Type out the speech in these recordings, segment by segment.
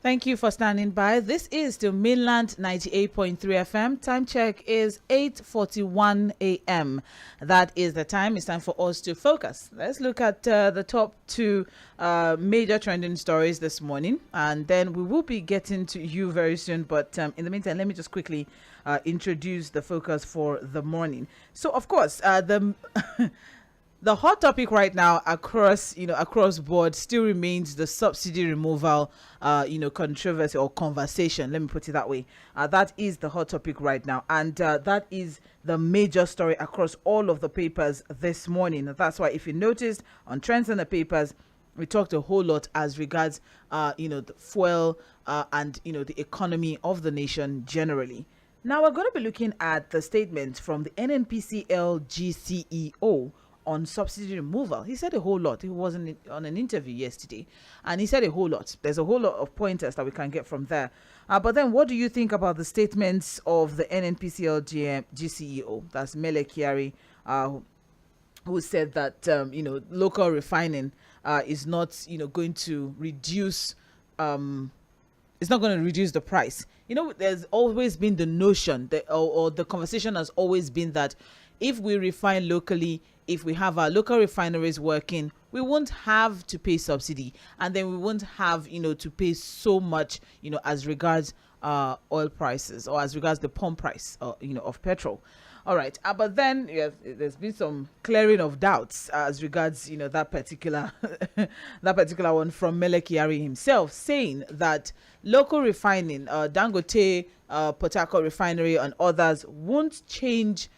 Thank you for standing by. This is the Mainland 98.3 FM. Time check is 8:41 a.m. That is the time. It's time for us to focus. Let's look at the top two major trending stories this morning, and then we will be getting to you very soon. But in the meantime, let me just quickly introduce the focus for the morning. So, of course, the hot topic right now across board still remains the subsidy removal, controversy or conversation. Let me put it that way. That is the hot topic right now. And that is the major story across all of the papers this morning. That's why if you noticed on Trends in the Papers, we talked a whole lot as regards, the fuel and, the economy of the nation generally. Now we're going to be looking at the statement from the NNPC CEO on subsidy removal. He said a whole lot. He was on an interview yesterday, and he said a whole lot. There's a whole lot of pointers that we can get from there. But then what do you think about the statements of the NNPC CEO, that's Mele Kyari, who said that, local refining is not, going to reduce, it's not going to reduce the price. There's always been the notion that, or the conversation has always been that if we refine locally, if we have our local refineries working, we won't have to pay subsidy, and then we won't have to pay so much as regards oil prices, or as regards the pump price of petrol. All right, but then there's been some clearing of doubts as regards that particular one from Mele Kyari himself, saying that local refining, Dangote, Port Harcourt refinery and others won't change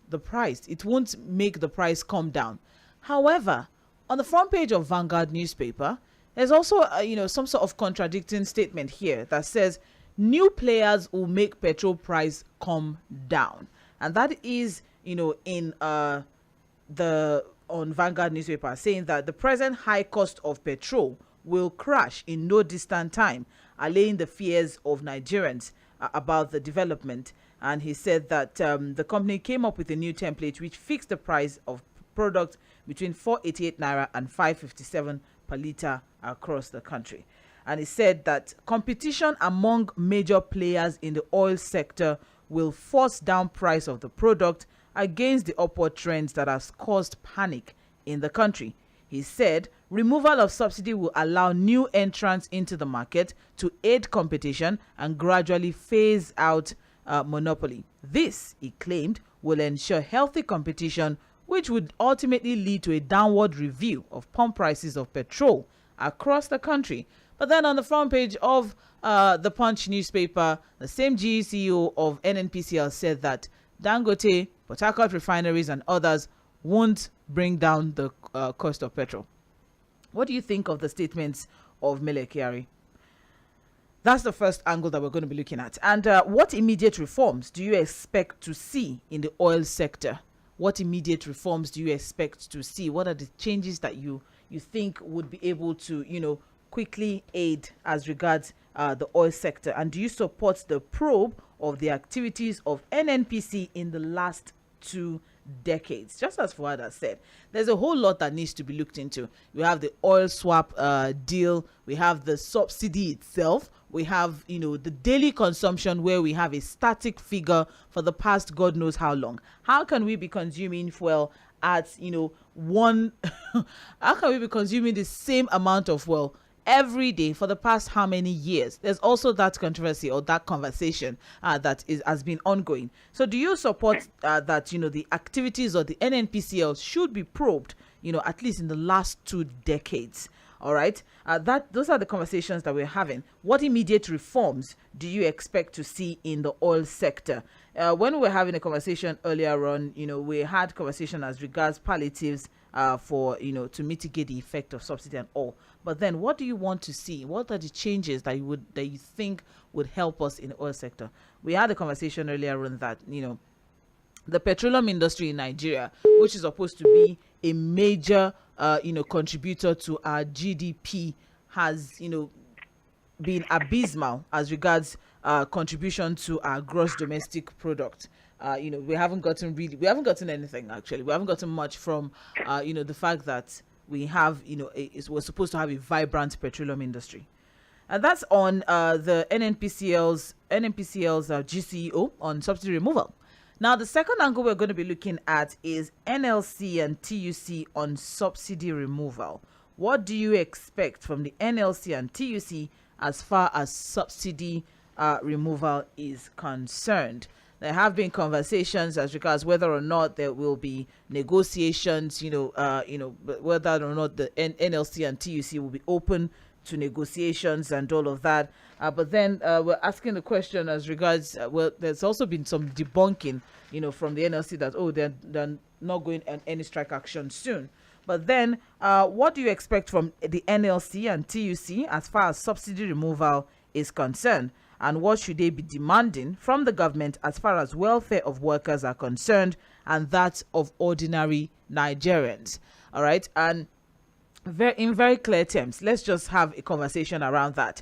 the price. It won't make the price come down. However, on the front page of Vanguard newspaper, there's also some sort of contradicting statement here that says new players will make petrol price come down, and that is on Vanguard newspaper, saying that the present high cost of petrol will crash in no distant time, allaying the fears of Nigerians about the development. And he said that the company came up with a new template which fixed the price of product between 488 naira and 557 per litre across the country. And he said that competition among major players in the oil sector will force down price of the product against the upward trends that has caused panic in the country. He said removal of subsidy will allow new entrants into the market to aid competition and gradually phase out monopoly. This, he claimed, will ensure healthy competition, which would ultimately lead to a downward review of pump prices of petrol across the country. But then on the front page of the Punch newspaper, the same CEO of NNPCL said that Dangote, Port Harcourt refineries and others won't bring down the cost of petrol. What do you think of the statements of Mele Kyari? That's the first angle that we're going to be looking at. And what immediate reforms do you expect to see in the oil sector? What immediate reforms do you expect to see? What are the changes that you think would be able to, quickly aid as regards the oil sector? And do you support the probe of the activities of NNPC in the last 2 decades? Just as Fuhad has said, there's a whole lot that needs to be looked into. We have the oil swap deal. We have the subsidy itself. We have, the daily consumption, where we have a static figure for the past God knows how long. How can we be consuming fuel at, how can we be consuming the same amount of fuel every day for the past how many years? There's also that controversy or that conversation that has been ongoing. So do you support that, the activities of the NNPCL should be probed, at least in the last 2 decades? All right. Those are the conversations that we're having. What immediate reforms do you expect to see in the oil sector? When we were having a conversation earlier on, we had conversation as regards palliatives for, to mitigate the effect of subsidy and all. But then what do you want to see? What are the changes that you think would help us in the oil sector? We had a conversation earlier on that, the petroleum industry in Nigeria, which is supposed to be a major contributor to our GDP, has been abysmal as regards contribution to our gross domestic product. We haven't gotten anything, actually. We haven't gotten much from the fact that we have we're supposed to have a vibrant petroleum industry. And that's on the NNPCL's GCEO on subsidy removal. Now, the second angle we're going to be looking at is NLC and TUC on subsidy removal. What do you expect from the NLC and TUC as far as subsidy removal is concerned? There have been conversations as regards whether or not there will be negotiations, whether or not the NLC and TUC will be open to negotiations and all of that. But then we're asking the question as regards, there's also been some debunking, from the NLC that, they're not going on any strike action soon. But then what do you expect from the NLC and TUC as far as subsidy removal is concerned? And what should they be demanding from the government as far as welfare of workers are concerned and that of ordinary Nigerians? All right. And in very clear terms, let's just have a conversation around that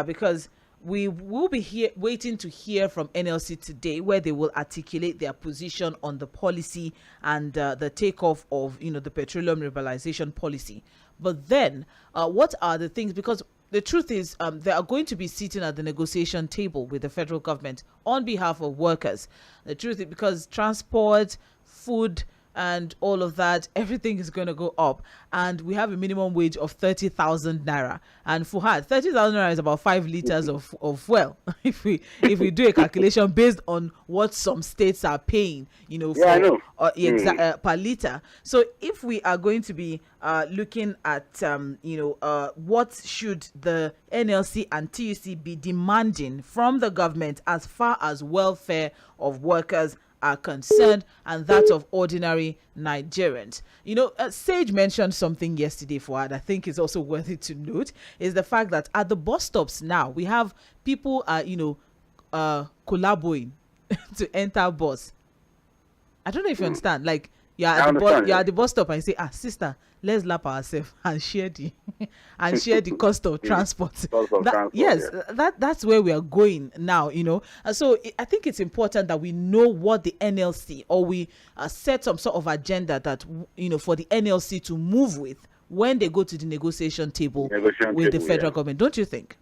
because we will be waiting to hear from NLC today, where they will articulate their position on the policy and the takeoff of the petroleum liberalization policy. But then what are the things, because the truth is they are going to be sitting at the negotiation table with the federal government on behalf of workers. The truth is, because transport, food, and all of that, everything is going to go up, and we have a minimum wage of 30,000 naira. And Fuhad, 30,000 naira is about 5 liters of fuel. if we do a calculation based on what some states are paying, per liter. So if we are going to be looking at what should the NLC and TUC be demanding from the government as far as welfare of workers are concerned and that of ordinary Nigerians. Sage mentioned something yesterday, Fuhad, I think is also worthy to note, is the fact that at the bus stops now, we have people collaborating to enter bus. I don't know if you understand. Like, you're at the bus stop and you say, sister, let's lap ourselves and share the cost of transport. That's where we are going now, So I think it's important that we know what the NLC, or we set some sort of agenda that, for the NLC to move with when they go to the negotiation table with the federal government. Don't you think?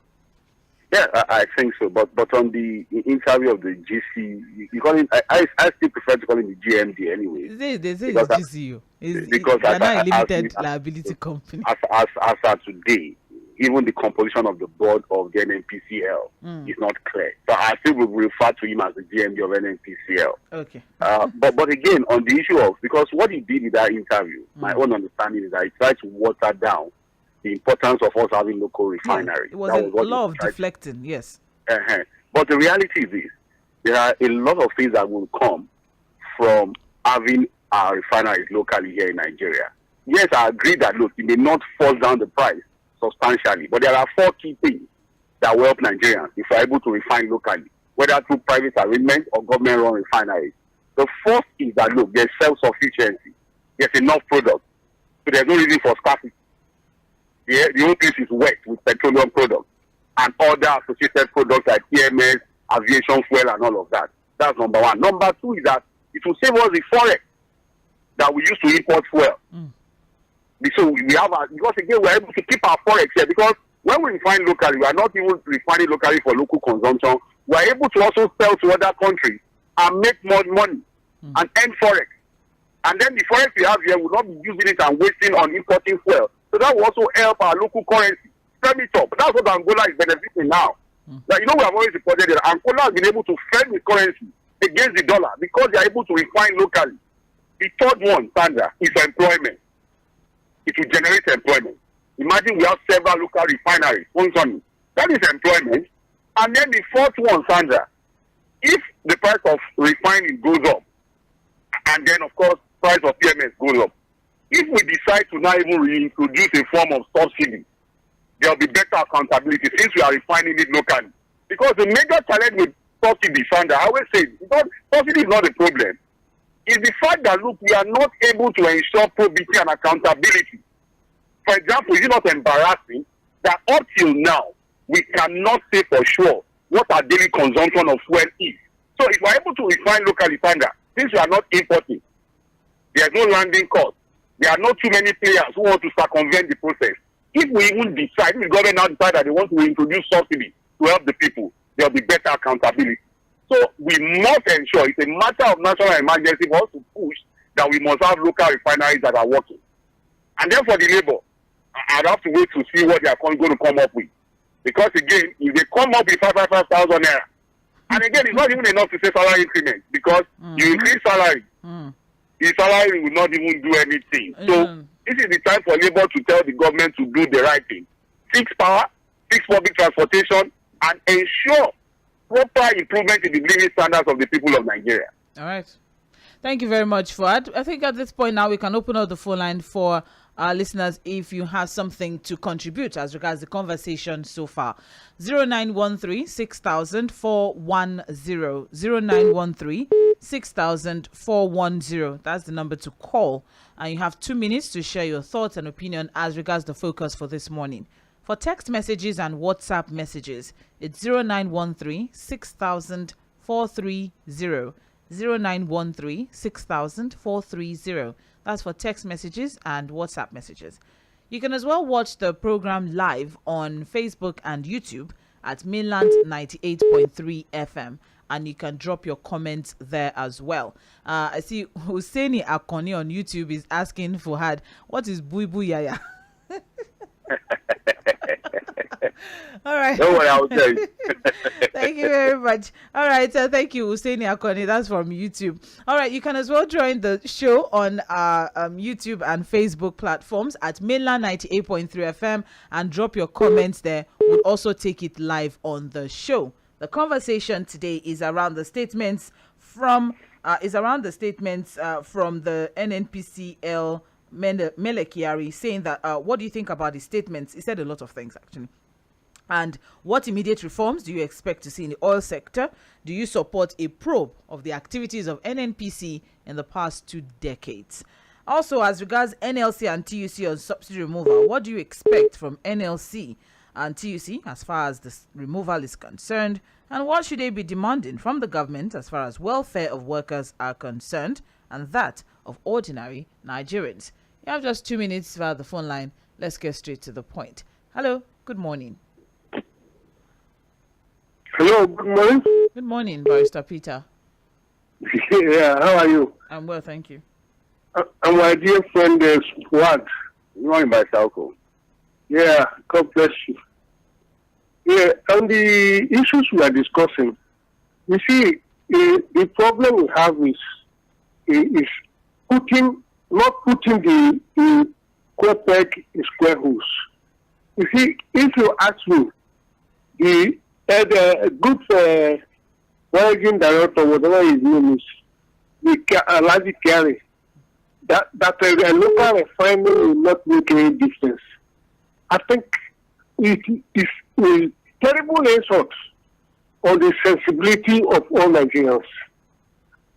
Yeah, I think so. But on the interview of the GC, you call it, I still prefer to call it the GMD anyway. They say it's GCU. Because they're not a limited liability company. As of today, even the composition of the board of the NNPCL is not clear. So I still will refer to him as the GMD of NNPCL. Okay. But again, on the issue of, because what he did in that interview, my own understanding is that he tried to water down the importance of us having local refineries. It was a lot of deflecting, yes. But the reality is this: there are a lot of things that will come from having our refineries locally here in Nigeria. Yes, I agree that, look, it may not force down the price substantially, but there are 4 key things that will help Nigerians if we're able to refine locally, whether through private arrangement or government-run refineries. The first is that, look, there's self-sufficiency. There's enough product. So there's no reason for scarcity. The whole place is wet with petroleum products and other associated products like PMS, aviation fuel, and all of that. That's number one. Number two is that it will save us the forex that we use to import fuel. So we have, because again, we're able to keep our forex here, because when we refine locally, we are not even refining locally for local consumption. We are able to also sell to other countries and make more money and earn forex. And then the forex we have here will not be using it and wasting on importing fuel. So that will also help our local currency firm it up. That's what Angola is benefiting now. Like, we have always reported that Angola has been able to firm the currency against the dollar because they are able to refine locally. The third one, Sandra, is employment. It will generate employment. Imagine we have several local refineries functioning. That is employment. And then the fourth one, Sandra, if the price of refining goes up, and then, of course, price of PMS goes up, if we decide to not even reintroduce a form of subsidy, there will be better accountability since we are refining it locally. Because the major challenge with subsidy, Sandra, I always say, because subsidy is not a problem, is the fact that, look, we are not able to ensure probity and accountability. For example, is it not embarrassing that up till now, we cannot say for sure what our daily consumption of fuel is? So if we are able to refine locally, Sandra, since we are not importing, there is no landing cost. There are not too many players who want to circumvent the process. if we even decide, if the government now decide that they want to introduce subsidy to help the people, there will be better accountability. So we must ensure, it's a matter of national emergency for us to push that we must have local refineries that are working. And then for the labor, I'd have to wait to see what they are going to come up with. Because again, if they come up with 5,000 naira, and again, it's not even enough to say salary increment, because you increase salary, the salary will not even do anything. So this is the time for labor to tell the government to do the right thing. Fix power, fix public transportation, and ensure proper improvement in the living standards of the people of Nigeria. All right. Thank you very much, Fuhad. I think at this point now we can open up the phone line for our listeners if you have something to contribute as regards the conversation so far. 0913 6000 410. 0913 6000 410. That's the number to call. And you have 2 minutes to share your thoughts and opinion as regards the focus for this morning. For text messages and WhatsApp messages, it's 0913 6000 430. 0913 6000 430. That's for text messages and WhatsApp messages. You can as well watch the program live on Facebook and YouTube at Mainland 98.3 FM, and you can drop your comments there as well. I see Husseini Akoni on YouTube is asking Fuhad, what is Bui Bui Yaya? All right. Don't worry, I'll tell you. Thank you very much. All right. Thank you, Husseini Akoni. That's from YouTube. All right. You can as well join the show on YouTube and Facebook platforms at Mainland 98.3 FM and drop your comments there. We'll also take it live on the show. The conversation today is around the statements from the NNPC Mele Kyari, saying that what do you think about the statements? He said a lot of things actually. And what immediate reforms do you expect to see in the oil sector? Do you support a probe of the activities of NNPC in the past 2 decades? Also, as regards NLC and TUC on subsidy removal, what do you expect from NLC and TUC as far as this removal is concerned? And what should they be demanding from the government as far as welfare of workers are concerned and that of ordinary Nigerians? You have just 2 minutes via the phone line. Let's get straight to the point. Hello, good morning. Hello, good morning. Good morning, Barrister Peter. Yeah, how are you? I'm well, thank you. And my dear friend is Fuhad. Good morning, by Salco. Yeah, God bless you. Yeah, on the issues we are discussing, you see, the problem we have is not putting the square peg in square holes. You see, if you ask me, the good managing director, whatever his name is, Mele Kyari, that a local refinery will not make any difference. I think it is a terrible insult on the sensibility of all Nigerians.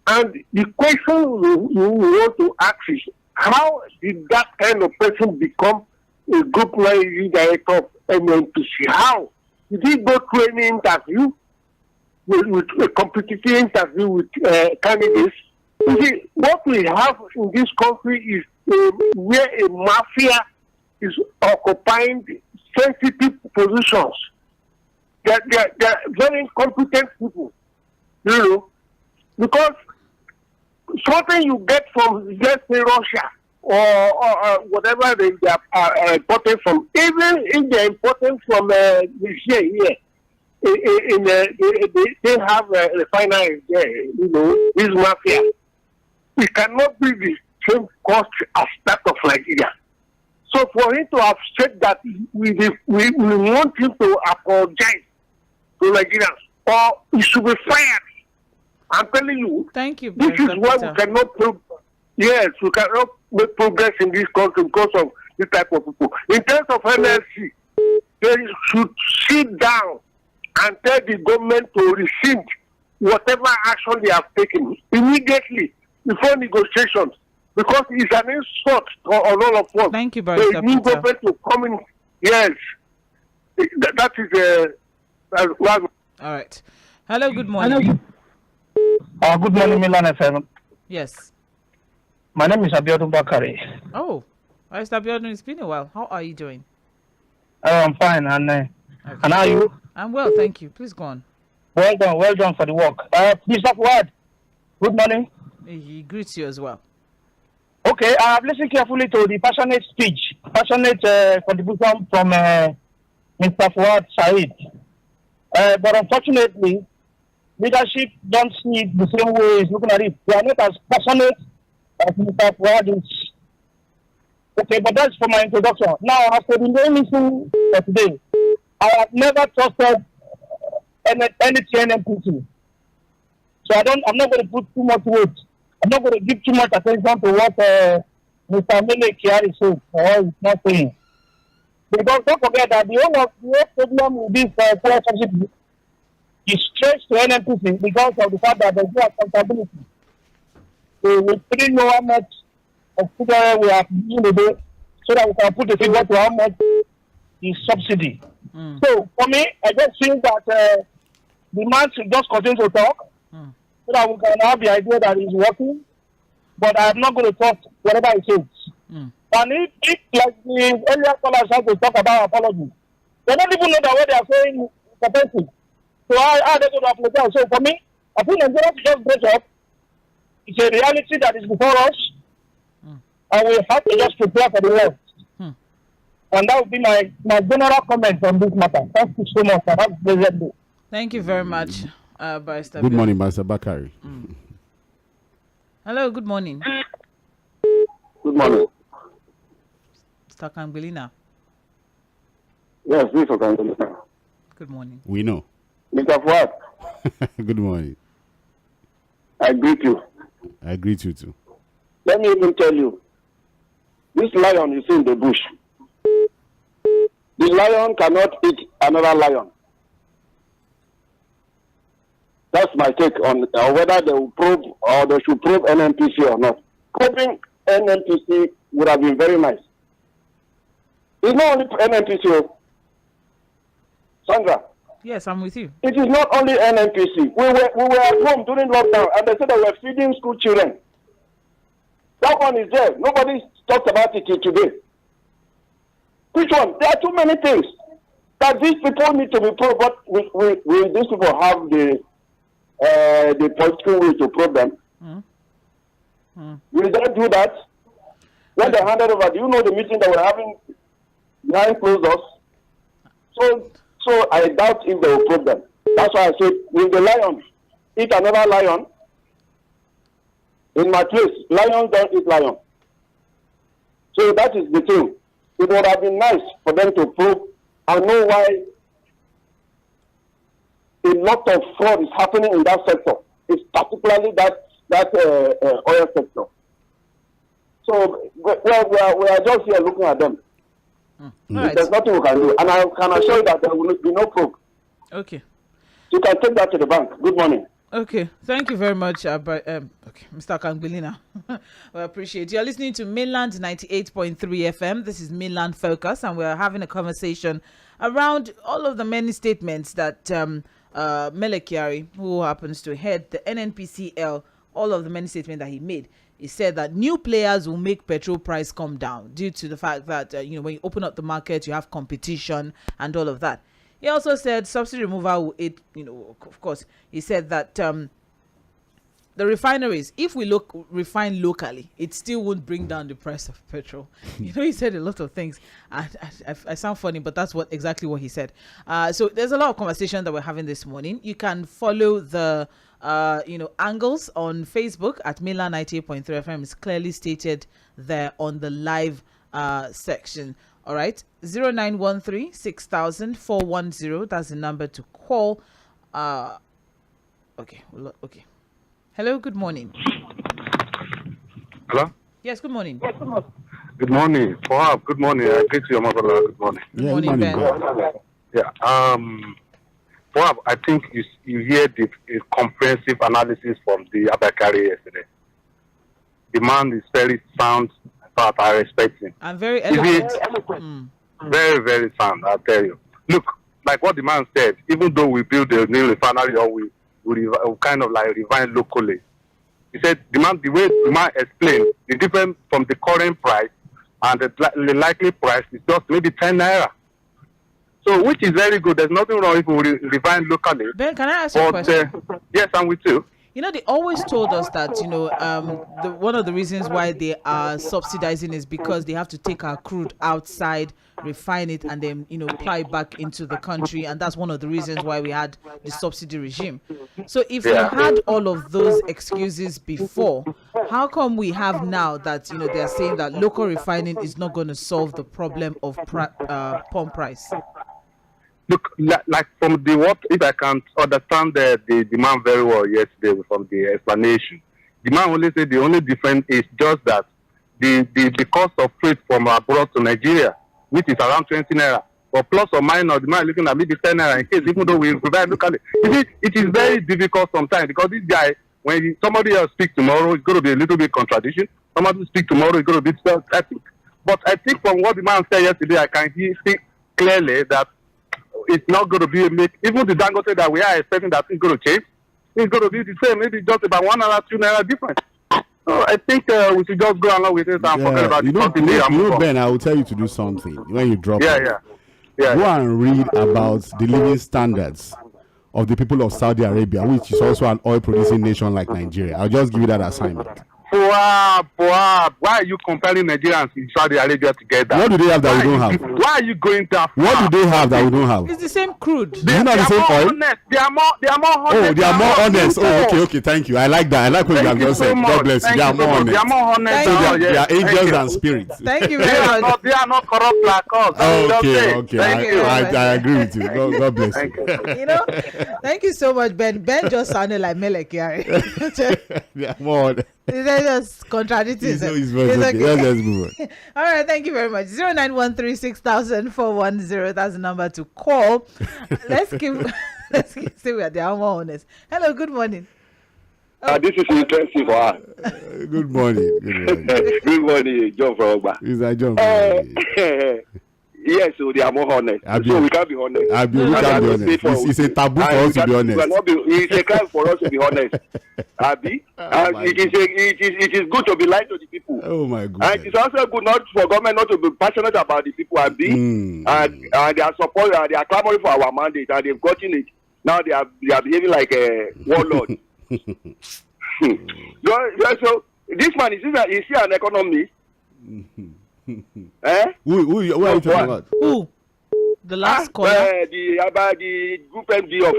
And the question we want to ask is, how did that kind of person become a group managing director of NNPC? How? Did he go through any interview with a competitive interview with candidates? You see, what we have in this country is where a mafia is occupying sensitive positions. They're very incompetent people, you know, because something you get from, let's say, Russia or whatever they are importing from, even if they're importing from Nigeria here, they have refineries there, you know, this mafia. It cannot be the same cost as that of Nigeria. So for him to have said that we want him to apologize to Nigerians, or he should be fired. I'm telling you. Thank you. This is why we cannot we cannot make progress in this country because of this type of people. In terms of NLC, they should sit down and tell the government to rescind whatever action they have taken immediately before negotiations, because it's an insult on all of us. Thank you, Barrister Peter. Government to come in. Yes, that is all right. Hello, good morning. Good morning, Milan FM. Yes. My name is Abiodun Bakari. Oh, Barrister Abiodun, it's been a while. How are you doing? I'm fine, and how are you? I'm well, thank you. Please go on. Well done for the work. Mr. Fuhad, good morning. He greets you as well. Okay, I have listened carefully to the passionate contribution from Mr. Fuhad Saheed. But unfortunately, leadership don't see it the same way he's looking at it. They are not as passionate as Mr. Fuhad is. Okay, but that's for my introduction. Now, after the main meeting today, I have never trusted any NNPC. So I'm not going to put too much weight. I'm not going to give too much attention to what Mr. Mele Kyari said or is not saying. Because don't forget that the whole problem with this fuel subsidy is traced to NNPC because of the fact that there's no accountability. So we didn't know how much of figure we are using today so that we can put the figure to how much is subsidy. So for me, I just feel that the man should just continue to talk so that we can have the idea that he's working. But I'm not going to talk whatever he says. And if like the earlier callers have to talk about apology, they don't even know that what they are saying is offensive. So how are they going to apologize? So for me, I think Nigeria should just break up. It's a reality that is before us. And we have to just prepare for the worst. And that would be my general comment on this matter. Thank you so much. Have a pleasant day. Thank you very much, Barrister. Good morning, Barrister Bakari. Hello, good morning. Good morning. Mr. Kangbelina. Yes, this is Okangalina. Good morning. We know. Mr. Fuad, Good morning. I greet you. I greet you too. Let me even tell you, this lion is in the bush. The lion cannot eat another lion. That's my take on whether they will probe or they should probe NNPC or not. Probing NNPC would have been very nice. It's not only NNPC. Sandra. Yes, I'm with you. It is not only NNPC. We were at home during lockdown and they said they were feeding school children. That one is there. Nobody talked about it till today. Which one? There are too many things that these people need to be probed. But will these people have the political will to probe them? Will they do that? When they handed over, do you know the meeting that we're having behind closed doors? So I doubt if they will probe them. That's why I said, will the lion eat another lion? In my place, lions don't eat lion. So that is the thing. It would have been nice for them to probe and know why a lot of fraud is happening in that sector. It's particularly that oil sector. So we are just here looking at them. Right. There's nothing we can do. And I can assure you that there will be no probe. Okay. You can take that to the bank. Good morning. Okay, thank you very much, Mr. Kangbelina. We appreciate you. You're listening to Mainland 98.3 FM. This is Mainland Focus, and we're having a conversation around all of the many statements that Mele Kyari, who happens to head the NNPCL, all of the many statements that he made. He said that new players will make petrol price come down due to the fact that when you open up the market, you have competition and all of that. He also said subsidy removal will of course, he said that the refineries, if we refine locally, it still won't bring down the price of petrol. He said a lot of things. I sound funny, but that's exactly what he said. So there's a lot of conversation that we're having this morning. You can follow the angles on Facebook at Mainland 98.3 FM. It's clearly stated there on the live section. All right, 0913 6000 410. That's the number to call. Okay. Hello, good morning. Hello? Yes, good morning. Good morning. Fuhad, good morning. I greet you, Mobola. Good morning. Good morning, Ben. Yeah. Fuhad, I think you hear the comprehensive analysis from the Abakari yesterday. The man is very sound. But I respect him. I'm very eloquent. Very, very sound, I tell you. Look, like what the man said, even though we build a new refinery or we kind of like refine locally, he said the way the man explained, the difference from the current price and the likely price is just maybe 10 naira. So, which is very good. There's nothing wrong if we refine locally. Ben, can I ask you a question? Yes, I'm with you. You know, they always told us that, one of the reasons why they are subsidizing is because they have to take our crude outside, refine it, and then, ply back into the country. And that's one of the reasons why we had the subsidy regime. So if we had all of those excuses before, how come we have now that, they're saying that local refining is not going to solve the problem of pump price? Look, like from if I can understand the demand very well yesterday from the explanation, demand only said the only difference is just that the cost of freight from abroad to Nigeria, which is around 20 naira, but plus or minus, demand looking at maybe 10 naira in case, even though we provide locally. It is very difficult sometimes because this guy, when somebody else speaks tomorrow, it's going to be a little bit contradiction. Somebody speaks tomorrow, it's going to be static. But I think from what the man said yesterday, I can see clearly that it's not going to be even the Dangote that we are expecting that it's going to change. It's going to be the same, maybe just about 1 naira, 2 naira difference. So I think we should just go along with it and forget about it. Ben, I will tell you to do something when you drop Yeah. Go and read about the living standards of the people of Saudi Arabia, which is also an oil-producing nation like Nigeria. I'll just give you that assignment. Fuhad, why are you comparing Nigerians in Saudi Arabia together? What do they have that we don't have? Why are you going that far? What do they have that we don't have? It's the same crude. They are not the same oil? Honest. They are more honest. Oh, they are more honest. Oh, okay, thank you. I like that. I like what you have just said. God bless you. They are more honest. They are more honest. So they are angels and spirits. Thank you very much. They are not corrupt like us. Okay. I agree with you. God bless you. Thank you so much, Ben. Ben just sounded like Mele Kyari. They are more honest. They're just contradicting. It's okay. Let's move on. All right, thank you very much. 09136000410. That's the number to call. Let's say we are the more honest. Hello, good morning. This is interesting for us. Good morning. Good morning, John from Ogba. Is that John? Yes, so they are more honest. So we can't be honest. We can't be honest. It's a taboo for us to be honest. It's a crime for us to be honest. Abi? It is good to be lying to the people. Oh my goodness. And it's also good not for government not to be passionate about the people. Abi? And they are they are clamoring for our mandate and they've gotten it. Now they are behaving like a warlord. So this man is he an economist? Who are you talking about? Who? The last caller? The group MD of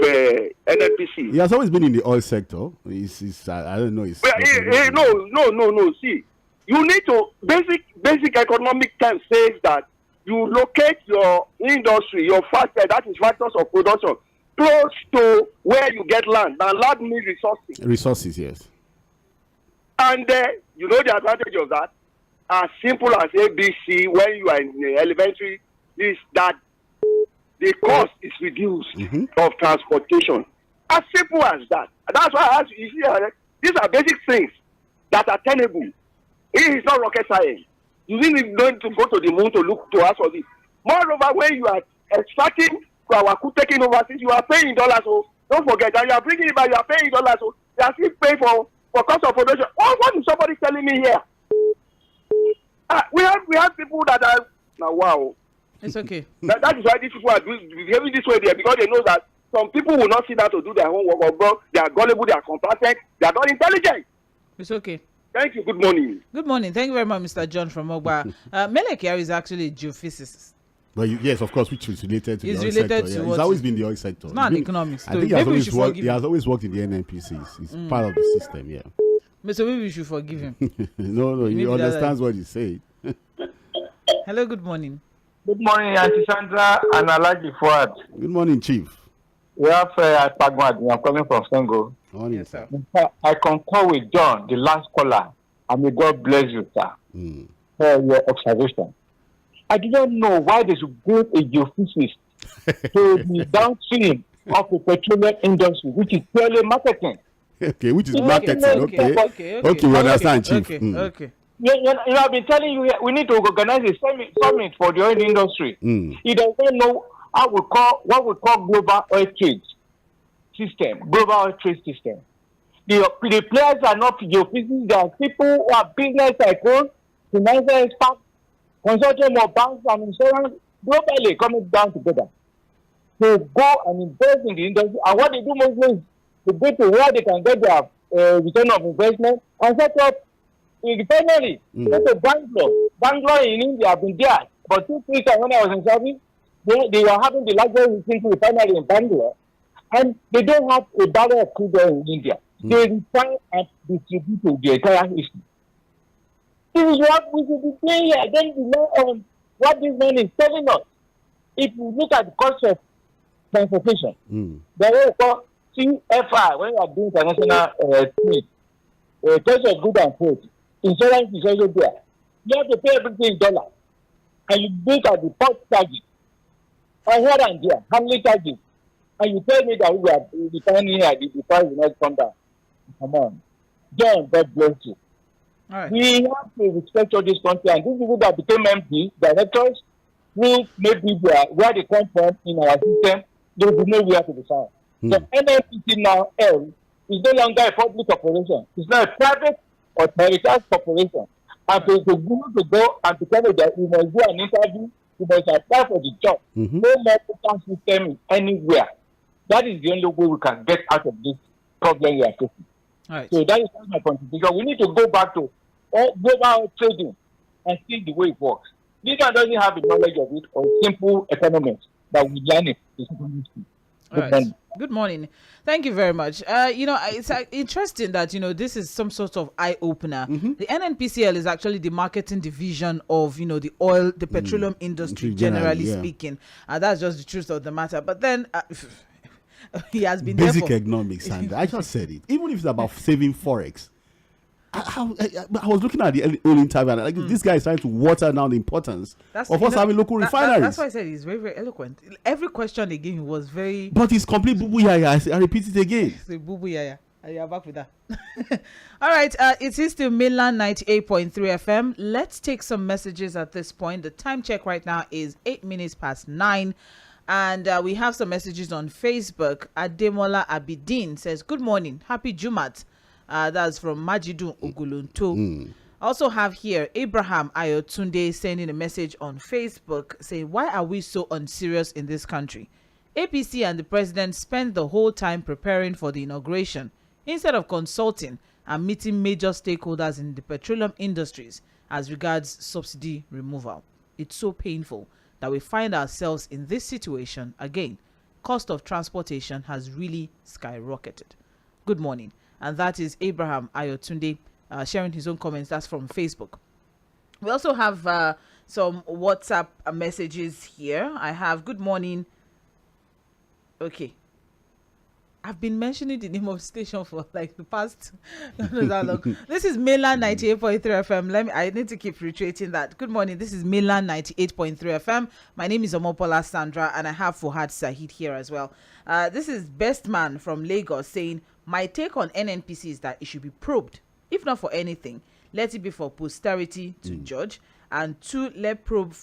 NNPC. He has always been in the oil sector. I don't know. No. See, you need to basic economic terms says that you locate your industry, your factor, that is factors of production, close to where you get land. Now, land means resources. Resources, yes. And you know the advantage of that. As simple as ABC, when you are in the elementary, is that the cost is reduced of transportation. As simple as that. That's why I ask you, these are basic things that are tenable. It is not rocket science. You really need to go to the moon to ask for this. Moreover, when you are extracting our taking overseas, you are paying dollars. So don't forget that you are bringing it back, you are paying dollars. So you are still paying for cost of production. What is somebody telling me here? We have people that are now. Wow, it's okay. That is why these people are behaving this way there, because they know that some people will not sit down to do their homework. Or bro, they are gullible, they are complacent, they are not intelligent. It's okay. Thank you. Good morning. Good morning. Thank you very much, Mr. John from Mobola. Mele Kyari is actually a geophysicist. But yes, of course, which is related to the oil sector. He's always been the oil sector. It's not an economics. I think he has always worked in the NNPC. He's part of the system. Yeah. So maybe we should forgive him. No, he understands what he's saying. Hello, good morning. Good morning, Auntie Sandra and Alaji Fuhad. Good morning, Chief. We have Pagwad. I'm coming from Sengo. Morning, yes, sir. I concur with John, the last caller, and may God bless you, sir, for your observation. I didn't know why they should go a geophysicist to the downstream of the petroleum industry, which is purely marketing. Okay, which is marketing. Okay, we understand, Chief. Okay. I've been telling you, we need to organize a summit for the oil industry. You don't know what we call global oil trade system. The players are not geophysicists, they are people who are business tycoons, financial experts, consortium of banks and insurance globally coming down together. to go and invest in the industry. And what they do mostly is to go to where they can get their return of investment and set up a refinery. Go to Bangalore. Bangalore in India, I've been there. But 2-3 times when I was in service, they were having the largest refinery in Bangalore. And they don't have a barrel of crude oil in India. They refine and distribute to the entire history. This is what we should be doing here. Then rely on what this man is telling us. If you look at the cost of transportation, there is called CFI when you are doing international trade, cost of goods and trade. Insurance is also there. You have to pay everything in dollars. And you look at the port charges, and here and there, handling charges. And you tell me that we are refining here, the price will not come down. Come on. John, God bless you. All right. We have to respect all this country, and these people that became MPs, directors, who maybe where they come from in our system, they will be nowhere to be found. The NNPC now is no longer a public corporation. It's not a private or private corporation. And to go and become that you must do an interview, you must apply for the job. No more social system anywhere. That is the only way we can get out of this problem we are facing. Right. So that is my contribution. We need to go back to global trading and see the way it works. This one doesn't have the knowledge of it or simple economics that we learn it in secondary school. Right. Good morning. Thank you very much. It's interesting that, this is some sort of eye-opener. The NNPCL is actually the marketing division of, the petroleum industry, generally speaking. That's just the truth of the matter. But then he has been basic economics, and I just said it. Even if it's about saving forex, I was looking at the old interview, and this guy is trying to water down the importance of us having local refineries. That's why I said he's very, very eloquent. Every question they gave him was very. But it's complete boo yaya. I repeat it again. Boo yaya. You're back with that. All right. It is still Mainland 98.3 FM. Let's take some messages at this point. The time check right now is 8 minutes past 9. And we have some messages on Facebook. Ademola Abidin says, good morning. Happy Jumat. That's from Majidu Ogulunto. Also have here Abraham Ayotunde sending a message on Facebook saying, why are we so unserious in this country? APC and the president spent the whole time preparing for the inauguration instead of consulting and meeting major stakeholders in the petroleum industries as regards subsidy removal. It's so painful that we find ourselves in this situation again. Cost of transportation has really skyrocketed. Good morning. And that is Abraham Ayotunde sharing his own comments. That's from Facebook. We also have some WhatsApp messages here. I have good morning. Okay. I've been mentioning the name of station for like the past that long. This is Mainland 98.3 FM. I need to keep reiterating that. Good morning. This is Mainland 98.3 FM. My name is Mobola Sandra, and I have Fuhad Saheed here as well. This is Best Man from Lagos saying, my take on NNPC is that it should be probed. If not for anything, let it be for posterity to judge, and 2, let probe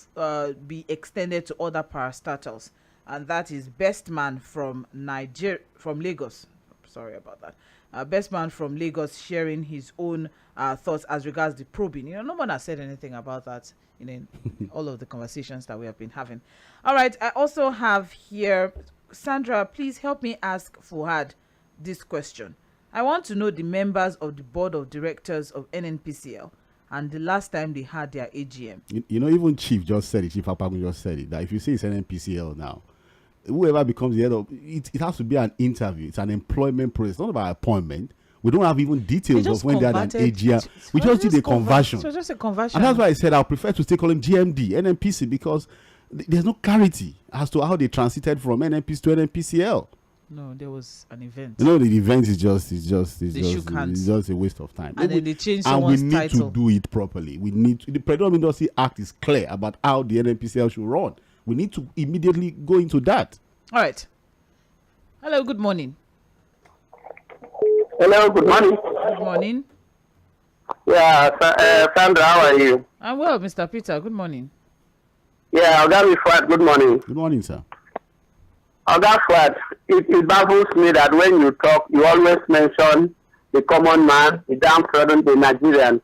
be extended to other parastatals. And that is Best Man from Lagos. Sorry about that. Best Man from Lagos sharing his own thoughts as regards the probing. No one has said anything about that in all of the conversations that we have been having. All right. I also have here, Sandra, please help me ask Fuhad this question. I want to know the members of the board of directors of NNPCL and the last time they had their AGM. Even Chief just said it. Chief Apagun just said it. That if you say it's NNPCL now, whoever becomes the head of it has to be an interview. It's an employment process, not about appointment. We don't have even details of when they had an AGM. We just did a conversion. So just a conversion. And that's why I said I prefer to still call him GMD, NNPC, because there's no clarity as to how they transited from NNPC to NNPCL. No, there was an event. The event is just a waste of time. And then they changed someone's title. And we need to do it properly. The Petroleum Industry Act is clear about how the NNPCL should run. We need to immediately go into that. All right. Hello, good morning. Hello, good morning. Good morning. Yeah, Sandra, how are you? I'm well, Mr. Peter. Good morning. Yeah, Oga Fuhad, good morning. Good morning, sir. Oga Fuhad, it baffles me that when you talk, you always mention the common man, the downtrodden, the Nigerians.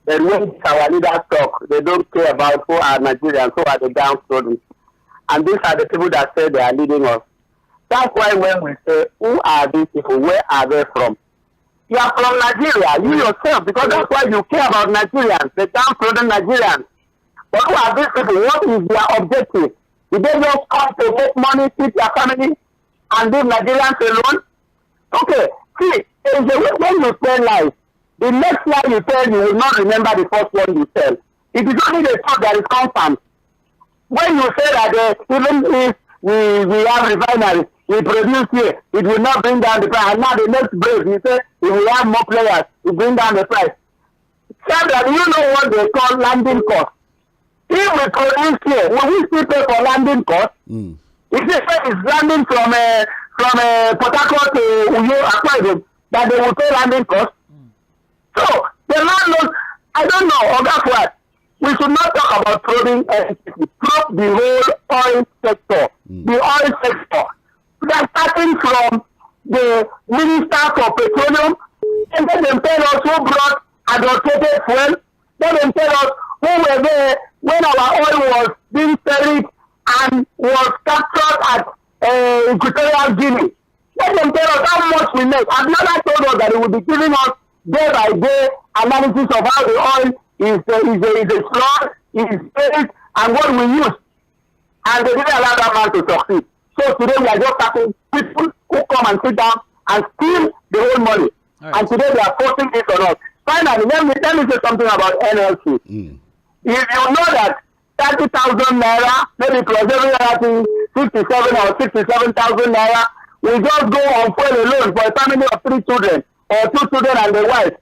Then when our leaders talk, they don't care about who are Nigerians, who are the downtrodden. and these are the people that say they are leading us. That's why when we say, who are these people? Where are they from? You are from Nigeria, you yourself, because that's why you care about Nigerians, the downtrodden Nigerians. But who are these people? What is their objective? Did they just come to make money, feed their family, and leave Nigerians alone? Okay, see, when you tell lies, the next lie you tell, you will not remember the first one you tell. It is only the truth that is confirmed. When you say that even if we have refineries, we produce here, it will not bring down the price. And now the next break, you say, if we have more players, it will bring down the price. Sandra, do you know what they call landing cost? If we produce here, will we still pay for landing cost? If they say it's landing from Port Harcourt to Uyo, Akwa, that they will pay landing cost. So, the landlord, I don't know, or that's what. We should not talk about probing probe the whole oil sector. The oil sector. They're starting from the Minister for Petroleum, and then they tell us who brought adulterated fuel. Then they tell us who were there when our oil was being ferried and was captured at Equatorial Guinea. Let them tell us how much we make. Another told us that it will be giving us day by day analysis of how the oil is flawed, is paid, and what we use. And they didn't allow that man to succeed. So today we are just having people who come and sit down and steal the whole money. Right. And today they are forcing this on us. Finally, let me say something about NLC. If you know that 30,000 naira, maybe plus every 57 or 67,000 naira, we just go on fuel alone for a family of 3 children or 2 children and their wife.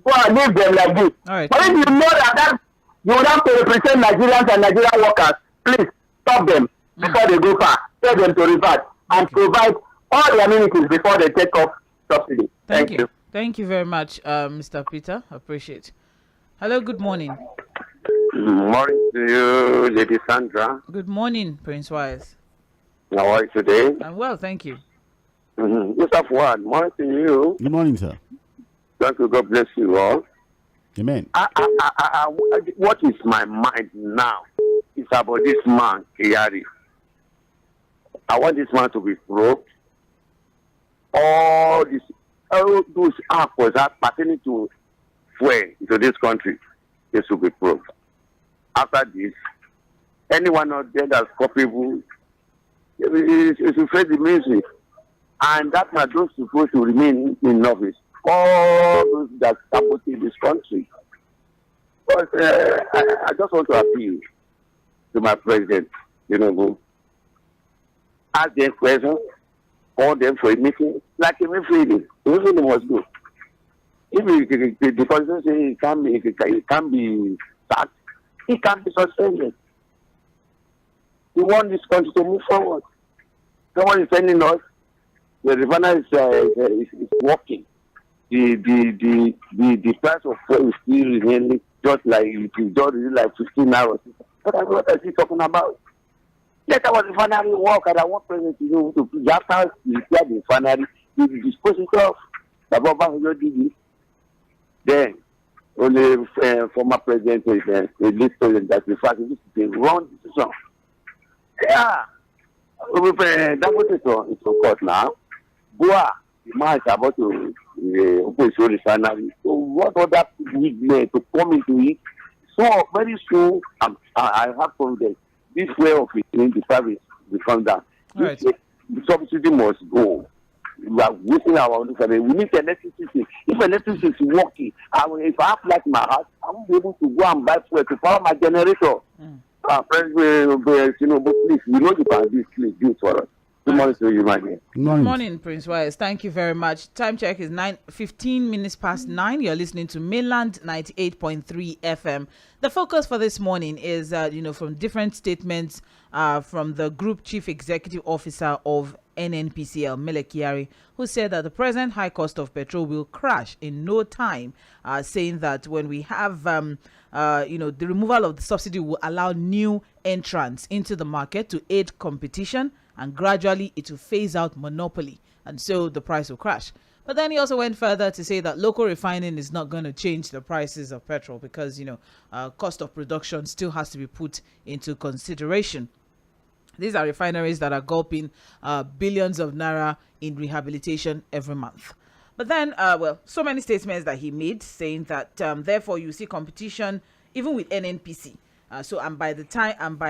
Go and leave them like this. Right. But if you know that you would have to represent Nigerians and Nigerian workers, please stop them before they go far. Tell them to revert and provide all the amenities before they take off subsidy. Thank you. Thank you very much, Mr. Peter. Appreciate. Hello, good morning. Good morning to you, Lady Sandra. Good morning, Prince Wise. How are you today? I'm well, thank you. Mr. Fuhad, morning to you. Good morning, sir. Thank you. God bless you all. Amen. What is my mind now is about this man, Kyari. I want this man to be probed. All those actors are pertaining to fuel into this country, they should be probed. After this, anyone out there that's culpable, it should face the ministry. And that man those supposed to remain in office. All those that sabotage this country. But I just want to appeal to my president, ask them questions, call them for a meeting, like Emefiele. Emefiele must go. If the president says it can be sacked, it can be suspended. We want this country to move forward. Someone is telling us the refinery is working. The price of fuel is still remaining just like 15 hours. What is he talking about? Let our refinery work, and I want President to after repair the refinery, to dispose it off. The Baba did it. Then only former president the lead president that referred to this is the wrong decision. Yeah. That was it on court now. Boa, the man is about to open his refinery. So what other need to come into it? So very soon, I have confidence. This way of it in the service will come down. Right. The subsidy must go. We are wasting our own money. We need electricity. If electricity is working, if I have like my house, I won't be able to go and buy fuel to power my generator. Friends, please, we know you can do it. Please do it for us. Good morning to you, my dear. Good morning, Prince Wise. Thank you very much. Time check is 15 minutes past 9. You're listening to Mainland 98.3 FM. The focus for this morning is, from different statements from the Group Chief Executive Officer of NNPC Mele Kyari, who said that the present high cost of petrol will crash in no time, saying that when we have, the removal of the subsidy will allow new entrants into the market to aid competition, and gradually it will phase out monopoly, and so the price will crash. But then he also went further to say that local refining is not going to change the prices of petrol because, cost of production still has to be put into consideration. These are refineries that are gulping billions of naira in rehabilitation every month. But then, so many statements that he made saying that, therefore, you see competition even with NNPC. By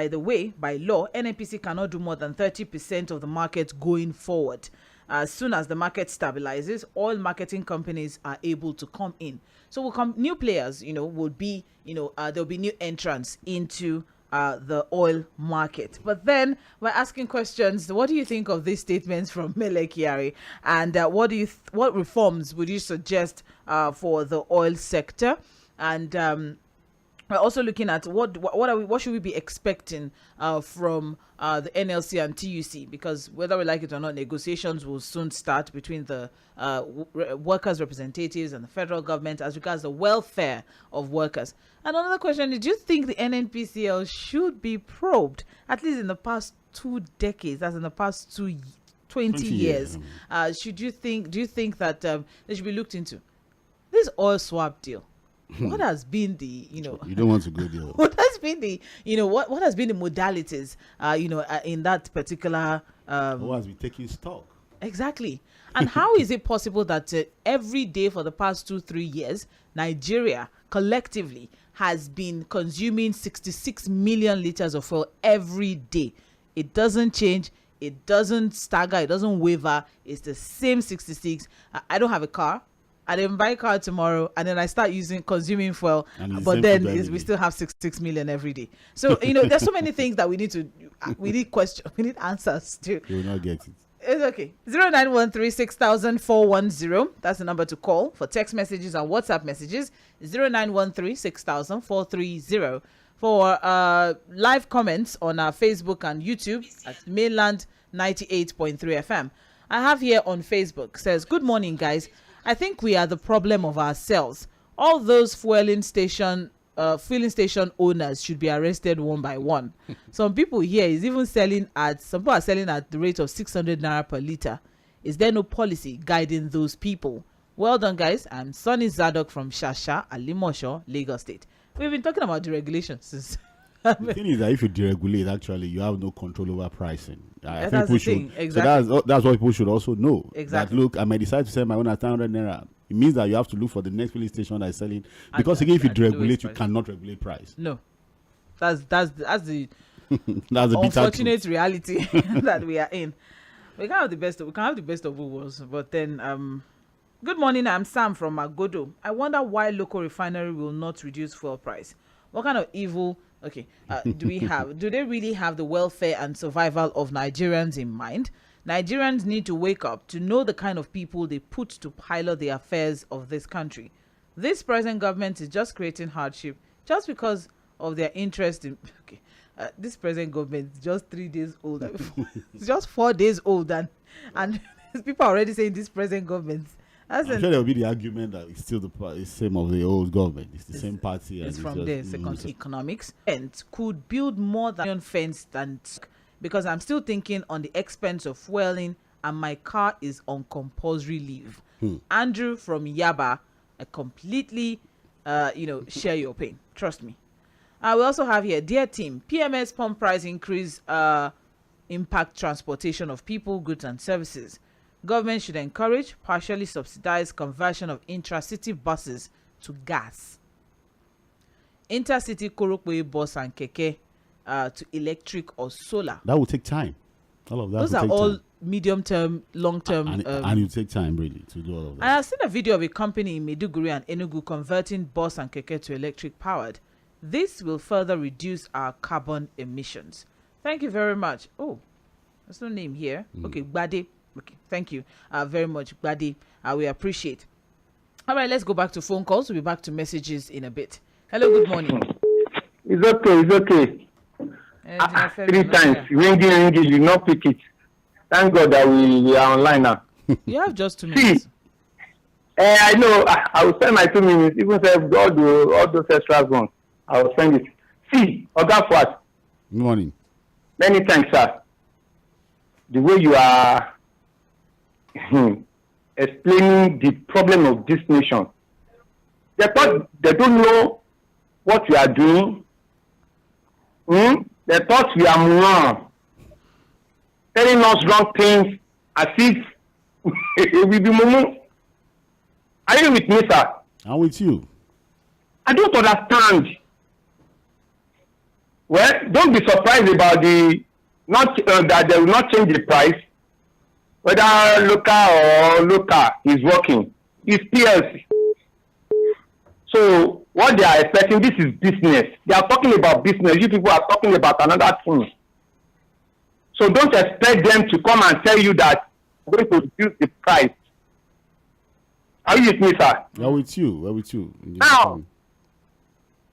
the way, by law, NNPC cannot do more than 30% of the market going forward. As soon as the market stabilizes, all marketing companies are able to come in. So new players, will be, there'll be new entrants into the oil market. But then we're asking questions. What do you think of these statements from Mele Kyari? And what reforms would you suggest for the oil sector? And we're also looking at what should we be expecting from the NLC and TUC, because whether we like it or not, negotiations will soon start between the workers' representatives and the federal government as regards the welfare of workers. And another question: did you think the NNPCL should be probed, at least in the past 2 decades, as in the past 20 years? Do you think that they should be looked into? This oil swap deal. What has been the, you don't want to go there. What has been the, what has been the modalities, in that particular, who has been taking stock? Exactly. And how is it possible that every day for the past 2-3 years, Nigeria collectively has been consuming 66 million liters of oil every day? It doesn't change. It doesn't stagger. It doesn't waver. It's the same 66. I don't have a car. I didn't buy a car tomorrow, and then I start consuming fuel, but then we still have 66 million every day. So, there's so many things that we need answers to. You will not get it. It's okay. 0913-6000-410. That's the number to call for text messages and WhatsApp messages. 0913-6000-430. For live comments on our Facebook and YouTube at Mainland 98.3 FM. I have here on Facebook, says, "Good morning, guys. I think we are the problem of ourselves. All those filling station owners should be arrested one by one. Some people here is even some people are selling at the rate of 600 naira per liter. Is there no policy guiding those people? Well done, guys. I'm Sonny Zadok from Shasha, Alimosho, Lagos State." We've been talking about deregulation since. The thing is that if you deregulate, actually, you have no control over pricing. I think people should. Exactly. So that's what people should also know. Exactly. That, look, I may decide to sell my own at 100 naira. It means that you have to look for the next filling station that is selling. Because again, if you deregulate, you cannot regulate price. No, that's the that's the unfortunate reality that we are in. We can have the best of both worlds. But then, good morning. I'm Sam from Magodo. I wonder why local refinery will not reduce fuel price. What kind of evil? Okay, do we have? Do they really have the welfare and survival of Nigerians in mind? Nigerians need to wake up to know the kind of people they put to pilot the affairs of this country. This present government is just creating hardship just because of their interest in. Okay, this present government is just 3 days old. It's just 4 days old, and people are already saying this present government. I'm sure there will be the argument that it's still the same of the old government. It's the same party. It's from there. Second economics and could build more than fence than, because I'm still thinking on the expense of fueling, and my car is on compulsory leave. Andrew from Yaba, I completely, share your pain. Trust me. We also have here, dear team, PMS pump price increase impact transportation of people, goods, and services. Government should encourage partially subsidized conversion of intra-city buses to gas. Intercity Korokwe bus and keke to electric or solar. That will take time. All of that. Those are all medium-term, long-term. And it will take time, really, to do all of that. And I've seen a video of a company in Maiduguri and Enugu converting bus and keke to electric powered. This will further reduce our carbon emissions. Thank you very much. Oh, there's no name here. Okay, Gbade. Okay, thank you very much, Gbade. We appreciate. All right, let's go back to phone calls. We'll be back to messages in a bit. Hello, good morning. It's okay. 3 times, ringing, you not pick it. Thank God that we are online now. You have just 2 minutes. See, I know, I will spend my 2 minutes, even if God do all those extra ones. I will spend it. See, Oga Fuhad. Good morning. Many thanks, sir. The way you are explaining the problem of this nation. They thought they don't know what we are doing. They thought we are wrong. telling us wrong things as if we be mumu. Are you with me, sir? I'm with you. I don't understand. Well, don't be surprised about that they will not change the price. Whether local is working. It's PLC. So what they are expecting, this is business. They are talking about business. You people are talking about another thing. So don't expect them to come and tell you that we're going to reduce the price. Are you with me, sir? I'm with you. I'm with you. Now,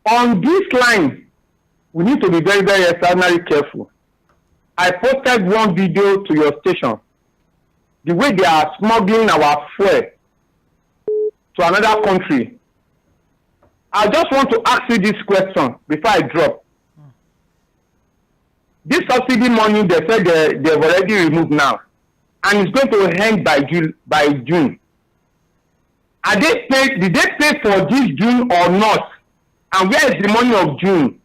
on this line, we need to be very, very extraordinarily careful. I posted one video to your station. The way they are smuggling our fuel to another country. I just want to ask you this question before I drop. This subsidy money, they said they've already removed now. And it's going to end by June. Are they paid? Did they pay for this June or not? And where is the money of June?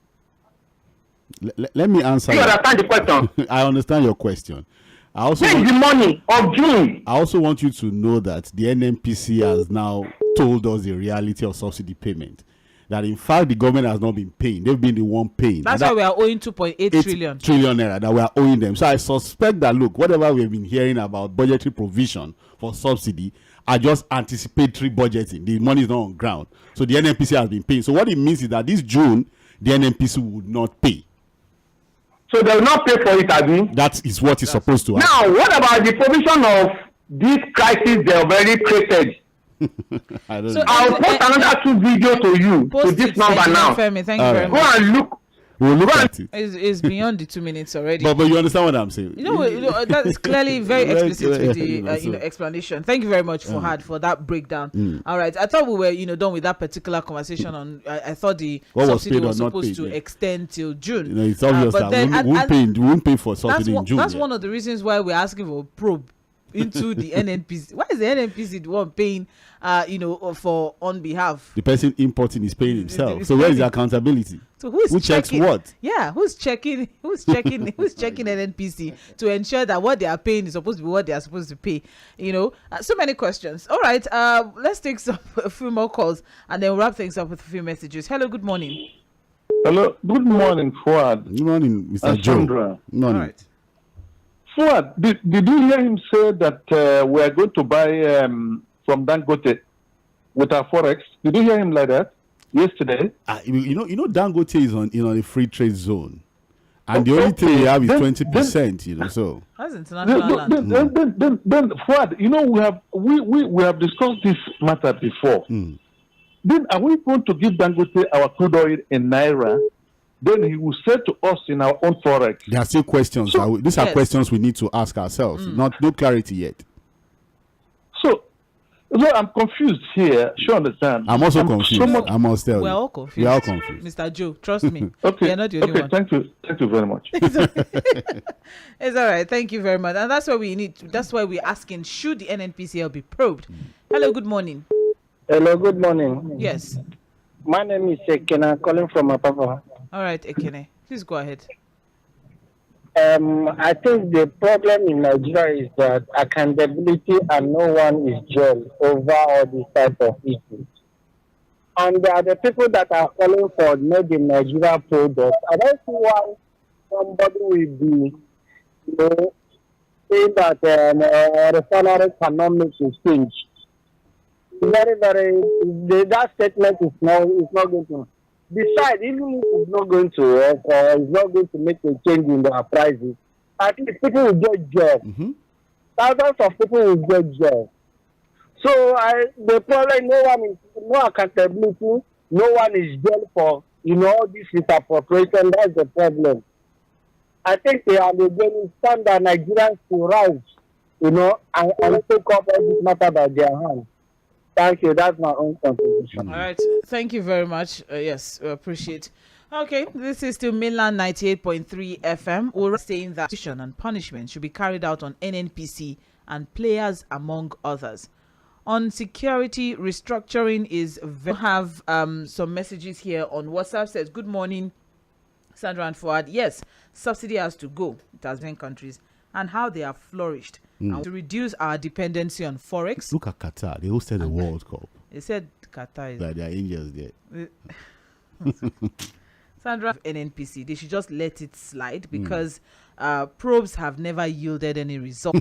Let me answer. You understand the question? I understand your question. Where is the money of June? I also want you to know that the NNPC has now told us the reality of subsidy payment. That in fact the government has not been paying. They've been the one paying. That's why we are owing 2.8 trillion naira that we are owing them. So I suspect that, look, whatever we've been hearing about budgetary provision for subsidy are just anticipatory budgeting. The money is not on ground. So the NNPC has been paying. So what it means is that this June, the NNPC would not pay. So they will not pay for it, Abi? That is what is supposed to happen. Now, what about the provision of this crisis they already created? I don't so know. I'll post another 2 videos to you to this number now. Thank you very much. Go and look. We'll look at it. It's beyond the 2 minutes already. But you understand what I'm saying? You know that is clearly very explicit with the explanation. Thank you very much, Fuhad, for that breakdown. All right, I thought we were done with that particular conversation on. I thought the subsidy was supposed to extend till June. It's obvious that we won't pay for subsidy in June. That's one of the reasons why we're asking for a probe into the NNPC. Why is the NNPC the one paying for on behalf? The person importing is paying himself. So where is the accountability? So who checks what? Yeah, who's checking NNPC to ensure that what they are paying is supposed to be what they are supposed to pay? So many questions. All right, let's take a few more calls and then wrap things up with a few messages. Hello, good morning. Hello, good morning, Fuhad. Good morning, Mr. Joe. Good morning. All right. Fuhad, did you hear him say that we are going to buy from Dangote with our forex? Did you hear him like that yesterday? Dangote is on a free trade zone, and the only thing we have is 20%. So that's international land. Then Fuad, we have discussed this matter before. Then are we going to give Dangote our crude oil in naira? Then he will say to us in our own forex. There are still questions. These are questions we need to ask ourselves. No clarity yet. So I'm confused here. Sure, understand. I'm also confused. I must tell you. We're all confused. We're all confused. Mr. Joe, trust me. Okay. You're not the only one. Thank you very much. It's all right. Thank you very much. And that's why that's why we're asking, should the NNPCL be probed? Hello, good morning. Hello, good morning. Yes. My name is Ekene, calling from Apapa. All right, Ekene, please go ahead. I think the problem in Nigeria is that accountability and no one is judged over all these type of issues. And there are the people that are calling for made in Nigeria products. I don't see why somebody will be, saying that a refinery cannot make a change. That statement is not going to. Besides, even if it's not going to work or it's not going to make a change in their prices, at least people will get jobs. Thousands of people will get jobs. So the problem, no accountability, no one is jailed for, all this misappropriation. That's the problem. I think they are going to stand that Nigerians to rise, and take up all this matter by their hands. Thank you. That's my own contribution. All right. Thank you very much. Yes, we appreciate. Okay, this is still Mainland 98.3 FM. We're saying that decision and punishment should be carried out on NNPC and players, among others. On security restructuring we have some messages here on WhatsApp. Says, good morning, Sandra and Fuad. Yes, subsidy has to go. It has been countries. and how they have flourished, and to reduce our dependency on forex. Look at Qatar. They hosted the World Cup. They said Qatar is like there are angels there. Sandra, NNPC, they should just let it slide because probes have never yielded any result.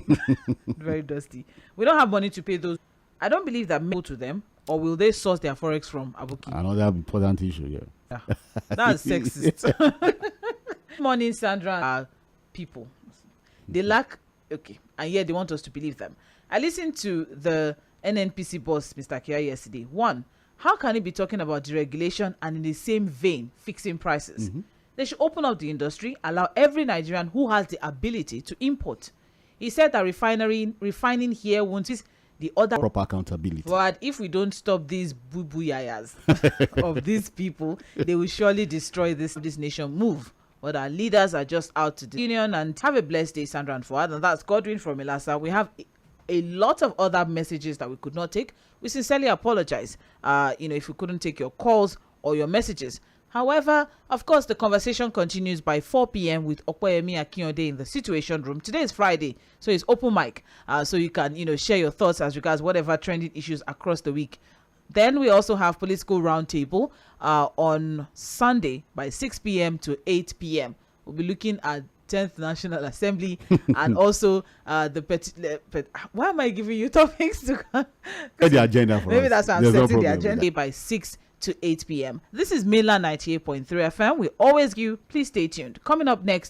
Very dusty. We don't have money to pay those. I don't believe that go to them, or will they source their forex from Abuki? Another important issue, yeah. That's sexist. Morning, Sandra. People, they lack, okay, and yet they want us to believe them. I listened to the NNPC boss, Mr. Kyari, yesterday. One, how can he be talking about deregulation and in the same vein fixing prices? They should open up the industry, allow every Nigerian who has the ability to import. He said that refining here won't is the other proper accountability. But if we don't stop these boo-boo-yayas of these people, they will surely destroy this nation move. But our leaders are just out to the union. And have a blessed day, Sandra and Fuhad. And that's Godwin from Ilasa. We have a lot of other messages that we could not take. We sincerely apologize, if we couldn't take your calls or your messages. However, of course, the conversation continues by 4 p.m. with Okoyemi Akinyode in the Situation Room. Today is Friday, so it's open mic. So you can, share your thoughts as regards whatever trending issues across the week. Then we also have Political Roundtable on Sunday by 6 p.m. to 8 p.m. We'll be looking at 10th National Assembly and also why am I giving you topics to the agenda for maybe us. That's why I'm setting the agenda by 6 to 8 p.m. This is Mainland 98.3 FM. We always give you. Please stay tuned. Coming up next